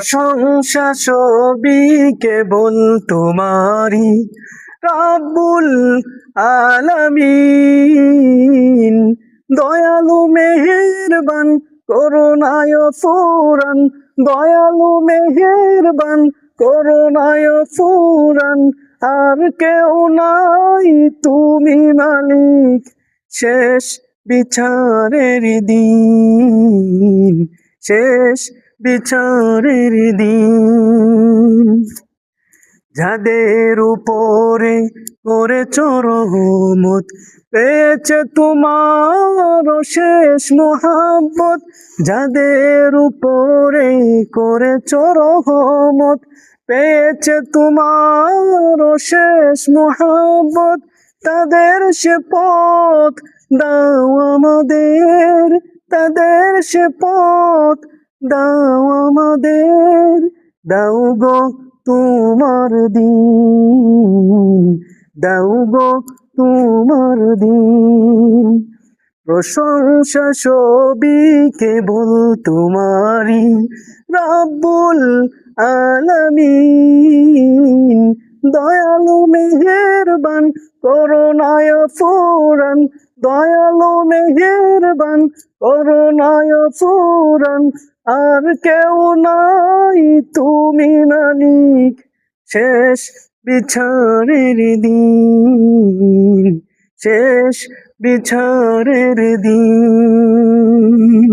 প্রশংসা সবই কেবল তোমারই রাব্বুল আলামিন। দয়ালু মেহেরবান করুণায় ফুরান, দয়ালু মেহেরবান করুণায় ফুরান। আর কেউ নাই তুমি মালিক শেষ বিচারের দিন, শেষ বিচারের দিন। যাদের উপরে করেছ রহমত পেয়েছে তোমার শেষ মোহাব্বত, যাদের উপরে করেছ রহমত পেয়েছে তোমার শেষ মোহাব্বত। তাদের সে পথ দাও আমাদের, তাদের সে পথ দাও আমাদের। দাও গো তোমার দিন, দাও গো তোমার দিন। প্রশংসা সবই কেবল তোমারই রাব্বুল আলামিন। দয়ালু মেহেরবান করুণায় ফুরান, দয়ালু মেহেরবান করুণায় ফুরান। আর কেউ নাই তুমি মালিক শেষ বিচারের দিন, শেষ বিচারের দিন।